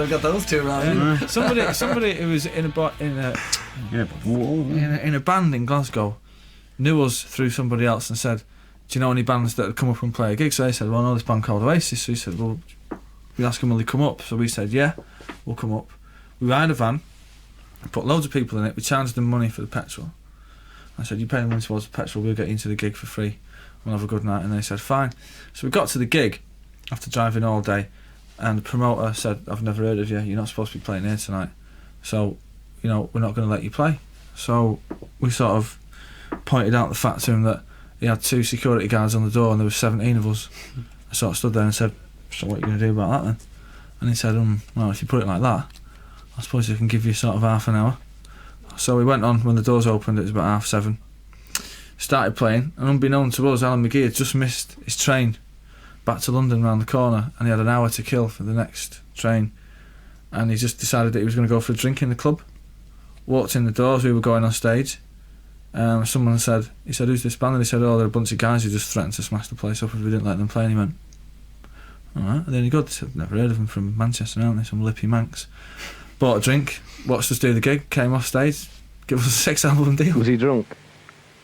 I've got those two right. Somebody who was in a band in Glasgow knew us through somebody else and said, do you know any bands that had come up and play a gig? So they said, well, I know this band called Oasis. So he said, well, we asked them, will they come up? So we said, yeah, we'll come up. We hired a van, put loads of people in it, we charged them money for the petrol. I said, you pay them money towards the petrol, we'll get you into the gig for free, we'll have a good night. And they said, fine. So we got to the gig after driving all day, and the promoter said, I've never heard of you, you're not supposed to be playing here tonight, so, you know, we're not going to let you play. So we sort of pointed out the fact to him that he had 2 security guards on the door and there were 17 of us. I sort of stood there and said, so what are you going to do about that then? And he said, well, if you put it like that, I suppose I can give you sort of half an hour. So we went on, when the doors opened, it was about 7:30. Started playing, and unbeknown to us, Alan McGee had just missed his train back to London round the corner, and he had an hour to kill for the next train. And he just decided that he was going to go for a drink in the club. Walked in the doors, we were going on stage. Someone said, who's this band? And he said, oh, they're a bunch of guys who just threatened to smash the place up if we didn't let them play. And he went, alright. And then he got, said, never heard of them, from Manchester, aren't they? Some lippy manx. Bought a drink, watched us do the gig, came off stage, give us a 6-album deal. Was he drunk?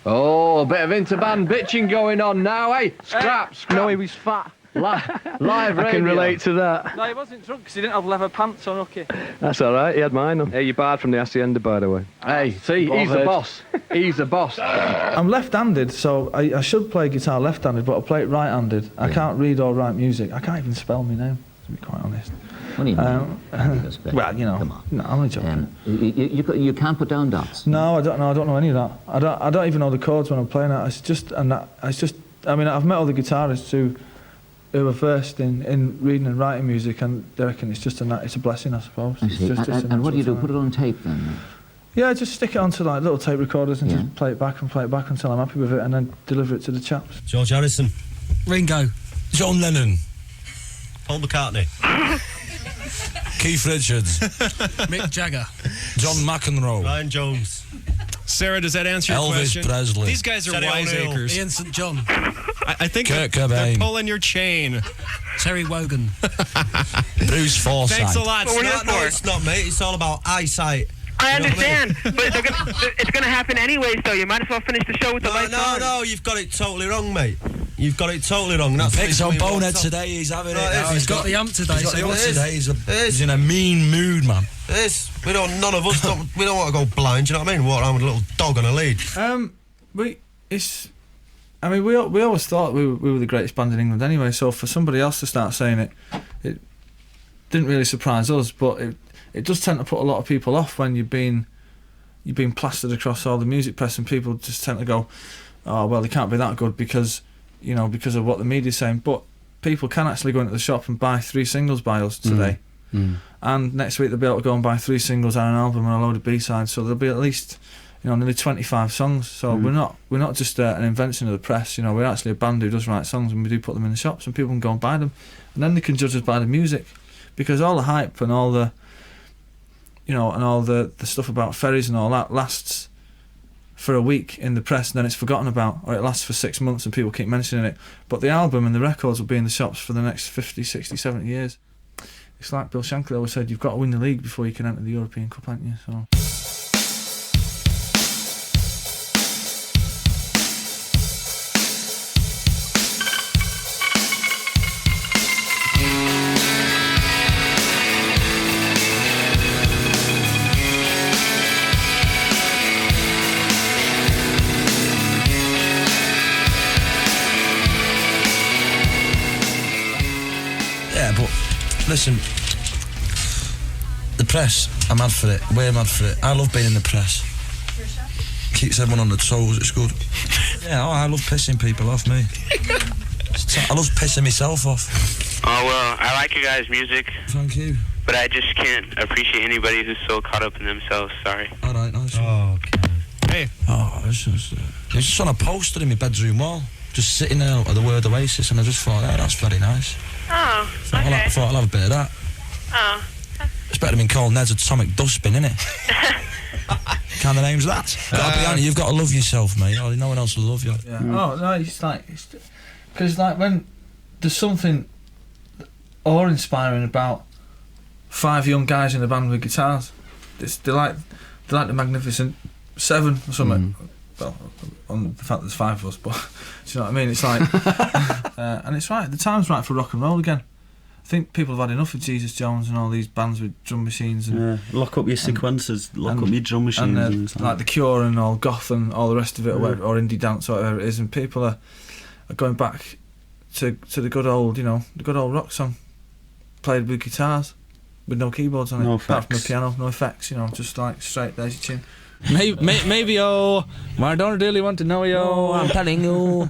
Oh, a bit of interband bitching going on now, eh? Scrap. No, he was fat. Live radio. I can relate to that. No, he wasn't drunk because he didn't have leather pants on, okay. That's all right, he had mine on. Hey, you barred from the Hacienda, by the way. Hey, see, he's the boss. He's the boss. I'm left-handed, so I should play guitar left-handed, but I play it right-handed. I can't read or write music. I can't even spell my name, to be quite honest. What do you mean? Well, you know, come on. No, I'm only joking. You can't put down dots. No, I don't know any of that. I don't even know the chords when I'm playing it. It's just, I mean, I've met other guitarists who are versed in reading and writing music, and they reckon it's a blessing, I suppose. I see. And what do you do? Put it on tape then? Yeah, just stick it onto like little tape recorders and just play it back until I'm happy with it, and then deliver it to the chaps. George Harrison. Ringo. John Lennon. Paul McCartney. Keith Richards. Mick Jagger. John McEnroe. Ryan Jones. Sarah, does that answer your Elvis question? Presley. These guys are wiseacres. Ian St. John. I think Kurt they're Cobain. pulling your chain. Terry Wogan. Bruce Forsyth. Thanks a lot. No, it's not, mate. It's all about eyesight. I understand, but it's going to happen anyways, though. You might as well finish the show with the lights on. No, you've got it totally wrong, mate. You've got it totally wrong. That's Picks on Bonehead today, he's having it. He's got the amp today. He's in a mean mood, man. It is. None of us, we don't want to go blind, do you know what I mean? Walk around with a little dog on a lead. We always thought we were the greatest band in England anyway, so for somebody else to start saying it didn't really surprise us, but it does tend to put a lot of people off when you've been plastered across all the music press, and people just tend to go, oh, well, they can't be that good because of what the media's saying. But people can actually go into the shop and buy 3 singles by us today. And next week they'll be able to go and buy 3 singles and an album and a load of B-sides, so there'll be at least nearly 25 songs. So we're not just an invention of the press. We're actually a band who does write songs, and we do put them in the shops, and people can go and buy them, and then they can judge us by the music, because all the hype and all the the stuff about ferries and all that lasts for a week in the press, and then it's forgotten about, or it lasts for 6 months and people keep mentioning it. But the album and the records will be in the shops for the next 50, 60, 70 years. It's like Bill Shankly always said, you've got to win the league before you can enter the European Cup, haven't you? So. Listen, the press, I'm mad for it, way mad for it. I love being in the press. Keeps everyone on their toes, it's good. Yeah, I love pissing people off, me. I love pissing myself off. Oh, well, I like your guys' music. Thank you. But I just can't appreciate anybody who's so caught up in themselves, sorry. Alright, nice. Oh, okay. Hey. Oh, it's just on a poster in my bedroom wall. Just sitting there at the word Oasis, and I just thought, that's very nice. Oh, okay. I thought I'll have a bit of that. Oh. It's better than called Ned's Atomic Dustbin, innit? Kind of name's that. You've got to love yourself, mate. No one else will love you. Yeah. Oh no, because when there's something awe-inspiring about 5 young guys in a band with guitars. They're like the Magnificent Seven or something. Well, on the fact there's 5 of us, but do you know what I mean? It's like, and it's right. The time's right for rock and roll again. I think people have had enough of Jesus Jones and all these bands with drum machines. And, lock up your sequencers, lock up your drum machines. And like The Cure and all goth and all the rest of it, or indie dance, or whatever it is. And people are going back to the good old, the good old rock song, played with guitars, with no keyboards on it, apart from the piano, no effects. Just like straight. There's your tune. Maybe I don't really want to know you. I'm telling you.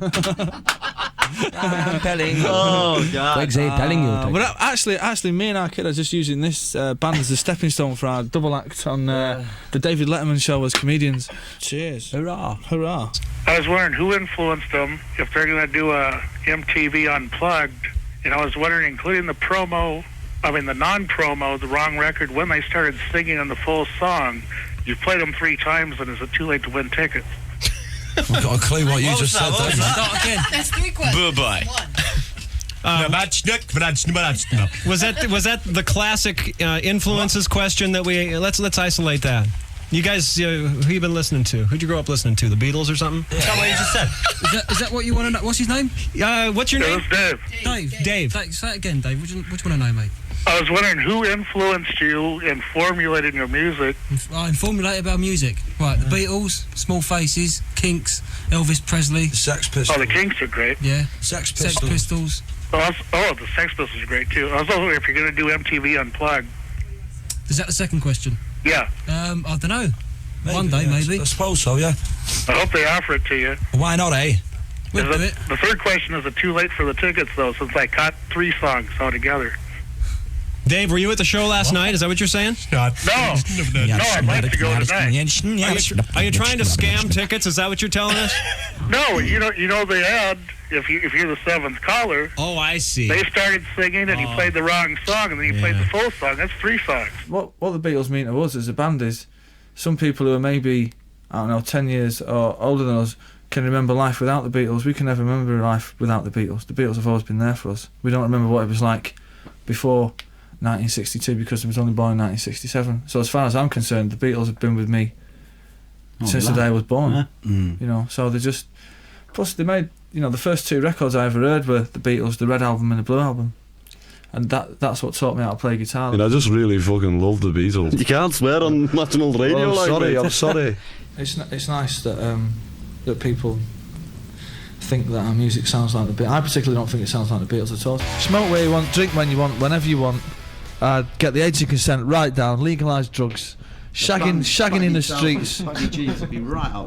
I'm telling you. Oh God! Twigsy, telling you. But actually, me and our kid are just using this band as a stepping stone for our double act on the David Letterman show as comedians. Cheers! Hurrah! Hurrah! I was wondering who influenced them if they're going to do a MTV Unplugged, and I was wondering, including the non-promo, the wrong record, when they started singing in the full song. You played them 3 times, and is it too late to win tickets? I've got a clue what you just said. Start again. That's 3 questions. Bye-bye. Was that the classic influences question that we... Let's isolate that. You guys, who you been listening to? Who'd you grow up listening to? The Beatles or something? Is that what you just said? Is that what you want to know? What's his name? What's your name? Dave. Say it again, Dave. What do you want to know, mate? I was wondering who influenced you in formulating your music. In formulating our music. Right, the Beatles, Small Faces, Kinks, Elvis Presley. Sex Pistols. Oh, the Kinks are great. Yeah. Sex Pistols. Sex Pistols. The Sex Pistols are great too. I was wondering if you're going to do MTV Unplugged. Is that the second question? Yeah. I don't know. One day, maybe. I suppose so, yeah. I hope they offer it to you. Why not, eh? We'll do it. The third question is it too late for the tickets, though, since I caught 3 songs altogether. Dave, were you at the show last night? Is that what you're saying? No, I'd like to go tonight. Are you trying to scam tickets? Is that what you're telling us? No, you know the ad. If you're the 7th caller. Oh, I see. They started singing and you played the wrong song, and then you played the full song. That's 3 songs. What the Beatles mean to us as a band is, some people who are maybe 10 years or older than us can remember life without the Beatles. We can never remember life without the Beatles. The Beatles have always been there for us. We don't remember what it was like before 1962 because I was only born in 1967. So as far as I'm concerned, the Beatles have been with me since the day I was born. So they just... Plus they made... the first 2 records I ever heard were the Beatles, the Red Album and the Blue Album. And that's what taught me how to play guitar. I just really fucking love the Beatles. You can't swear on national radio. I'm sorry. It's nice that people think that our music sounds like the Beatles. I particularly don't think it sounds like the Beatles at all. Smoke where you want, drink when you want, whenever you want. Get the age of consent right down. Legalise drugs. Shagging in the streets.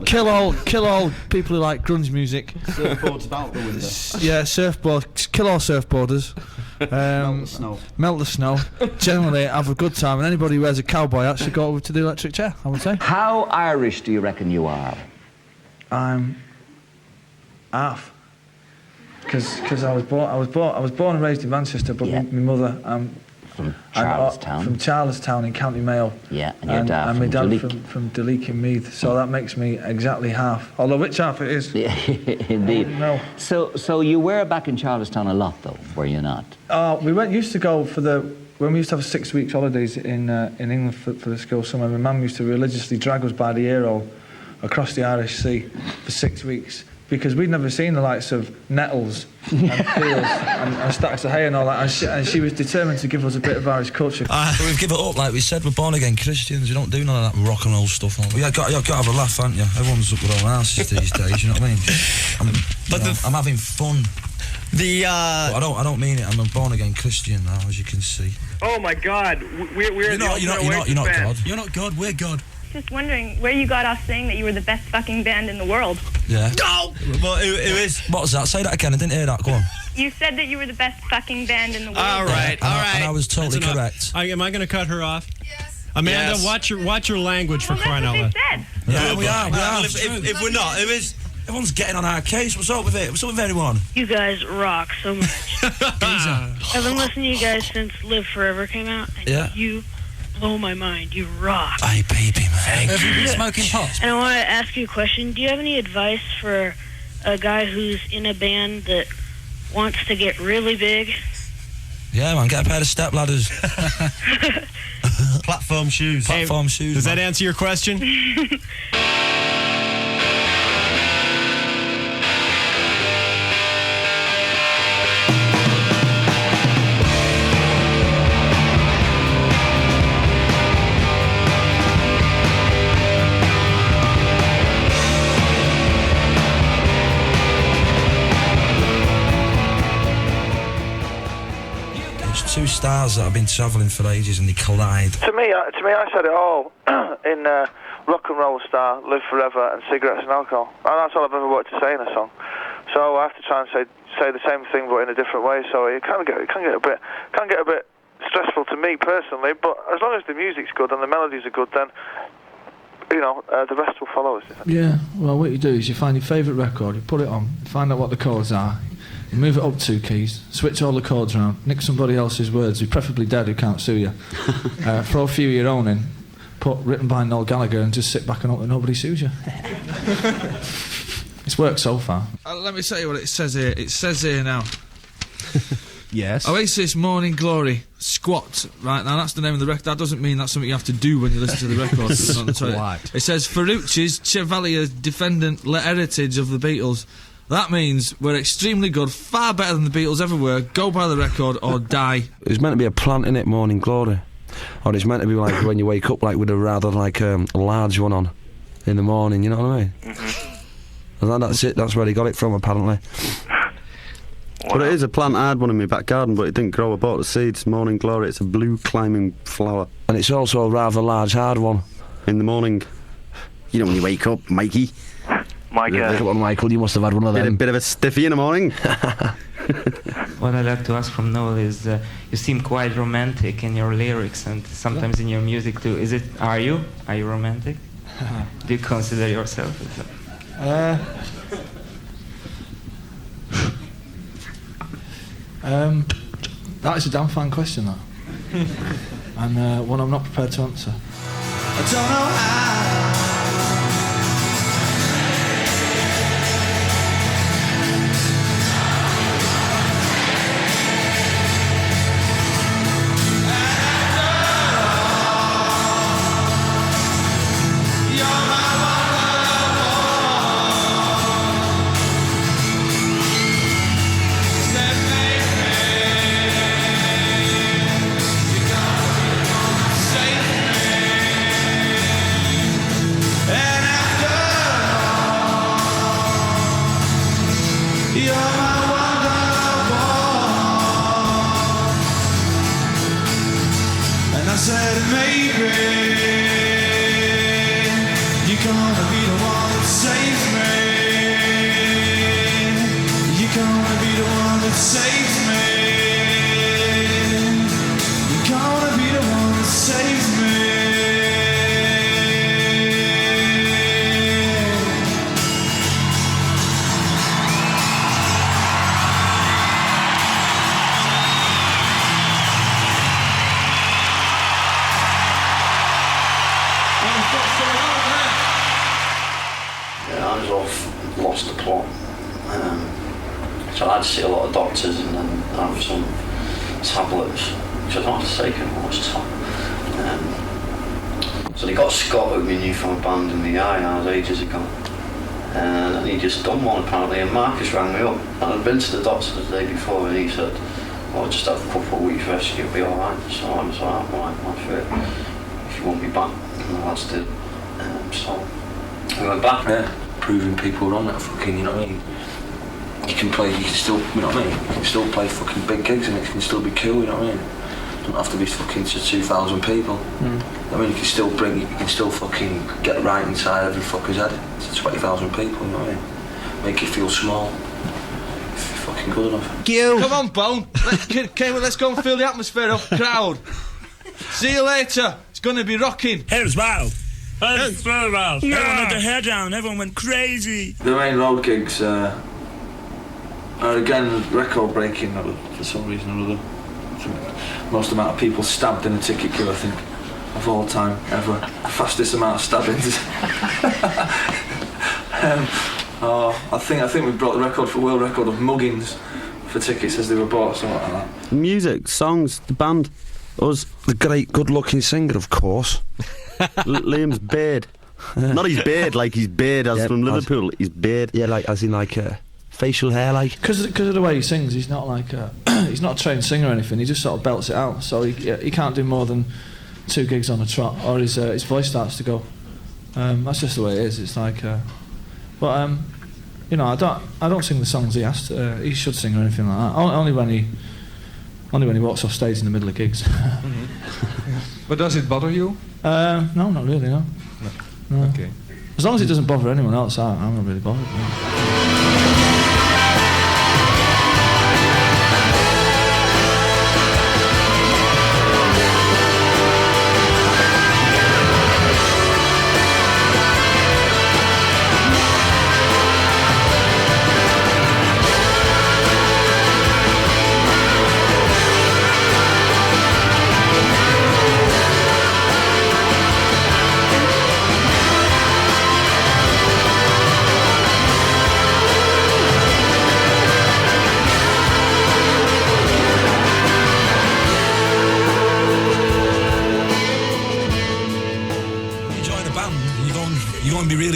Kill all people who like grunge music. Surfboards about the window. Yeah, surfboard. Kill all surfboarders. Melt the snow. Generally, have a good time. And anybody who wears a cowboy hat should go over to the electric chair, I would say. How Irish do you reckon you are? I'm half. Because I was born and raised in Manchester, but my mother. From Charlestown. From Charlestown in County Mayo. Yeah, and your dad and my dad Duleek. from Duleek in Meath. So that makes me exactly half. Although which half it is? Yeah, indeed. No. So you were back in Charlestown a lot, though, were you not? We used to go when we used to have 6 weeks holidays in England for the school summer. My mum used to religiously drag us by the ear all across the Irish Sea for 6 weeks. Because we'd never seen the likes of nettles and fields and stacks of hay and all that, and she was determined to give us a bit of Irish culture. We've given it up, like we said, we're born again Christians, we don't do none of that rock and roll stuff. You've got to have a laugh, haven't you? Everyone's up with their own asses these days, you know what I mean? I'm having fun. But I don't mean it, I'm a born again Christian now, as you can see. Oh my God, we're you're not God. You're not God, we're God. Just wondering where you got off saying that you were the best fucking band in the world. Yeah. No! Well, who is? What was that? Say that again, I didn't hear that, go on. You said that you were the best fucking band in the world. All right. And I was totally correct. Am I going to cut her off? Yes. Amanda, watch your language for crying out loud. Yeah, we are. Well, if we're not, who is? Everyone's getting on our case. What's up with it? What's up with everyone? You guys rock so much. I've been listening to you guys since Live Forever came out. And you blow my mind. You rock. Hey, baby, man. Have you been smoking pot? And I want to ask you a question. Do you have any advice for a guy who's in a band that wants to get really big? Yeah, man, get a pair of step ladders. Platform shoes. Platform shoes. Does that answer your question? Two stars that have been travelling for ages and they collide. To me, I said it all in Rock and Roll Star, Live Forever, and Cigarettes and Alcohol. And that's all I've ever wanted to say in a song. So I have to try and say the same thing, but in a different way. So it can get a bit stressful to me personally. But as long as the music's good and the melodies are good, then the rest will follow us. Yeah. Well, what you do is you find your favourite record, you put it on, find out what the chords are. You move it up 2 keys, switch all the chords around, nick somebody else's words, who's preferably dead, who can't sue you. Throw a few of your own in, put written by Noel Gallagher, and just sit back and hope that nobody sues you. It's worked so far. Let me tell you what it says here. It says here now. Yes. Oasis, Morning Glory, Squat. Right, now that's the name of the record. That doesn't mean that's something you have to do when you listen to the record. It's on the toilet. It says Ferrucci's Chevalier Defendant Le Heritage of the Beatles. That means we're extremely good, far better than the Beatles ever were. Go buy the record or die. It's meant to be a plant, innit, Morning Glory. Or it's meant to be like when you wake up like with a rather like a large one on in the morning, you know what I mean? Mm-hmm. And that's it, that's where he got it from apparently. But it is a plant. I had one in my back garden, but it didn't grow. I bought the seeds. Morning Glory. It's a blue climbing flower. And it's also a rather large, hard one. In the morning. You know when you wake up, Mikey. Come on, Michael, you must have had one of them. A bit of a stiffy in the morning. What I'd like to ask from Noel is, you seem quite romantic in your lyrics and sometimes in your music too. Are you romantic? Do you consider yourself as that is a damn fine question, that. And one I'm not prepared to answer. I don't know how. Lost the plot. So I had to see a lot of doctors and then have some tablets, which I don't have to take anymore. So they got Scott, with my newfound band, in the eye ages ago. And he just done one apparently, and Marcus rang me up. And I'd been to the doctor the day before and he said, "Well, just have a couple of weeks rest, you'll be alright." So I was like, "Alright, that's it. If you want me back," and the lads did. So we went back there. Proving people wrong, that fucking, you know what I mean? You can still, you know what I mean? You can still play fucking big gigs and it can still be cool, you know what I mean? You don't have to be fucking to 2,000 people. I mean, you can still fucking get right inside every fucker's head to 20,000 people, you know what I mean? Make it feel small. If you're fucking good enough. Come on, Bone. Let's go and feel the atmosphere of the crowd. See you later. It's going to be rocking. Here's wild. Everyone had their hair down, everyone went crazy. The main road gigs are again record breaking for some reason or other. Most amount of people stabbed in a ticket queue, I think, of all time ever. Fastest amount of stabbings. I think we broke the record for world record of muggings for tickets as they were bought or something like that. Music, songs, the band, us. The great, good-looking singer, of course. Liam's beard. Not his beard, like his beard as from Liverpool. His beard. Yeah, like as in like facial hair, like. Because of the way he sings, he's not like he's not a trained singer or anything. He just sort of belts it out. So he can't do more than 2 gigs on a trot, or his voice starts to go. That's just the way it is. It's like, but you know, I don't sing the songs he has to. He should sing or anything like that. Only when he walks off stage in the middle of gigs. But does it bother you? No, not really. No. Okay. As long as it doesn't bother anyone else, I'm not really bothered. No.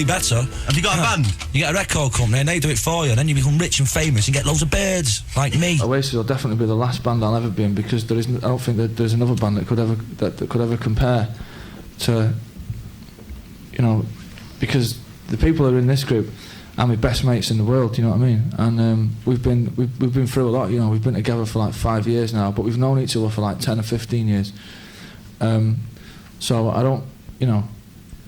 Better. Have you got a band? You get a record company and they do it for you, and then you become rich and famous and get loads of birds like me. Oasis will definitely be the last band I'll ever be in, because I don't think that there's another band that could ever compare to, you know, because the people who are in this group are my best mates in the world. You know what I mean? And we've been through a lot. You know, we've been together for like 5 years now, but we've known each other for like 10 or 15 years. So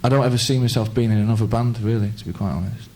I don't ever see myself being in another band, really, to be quite honest.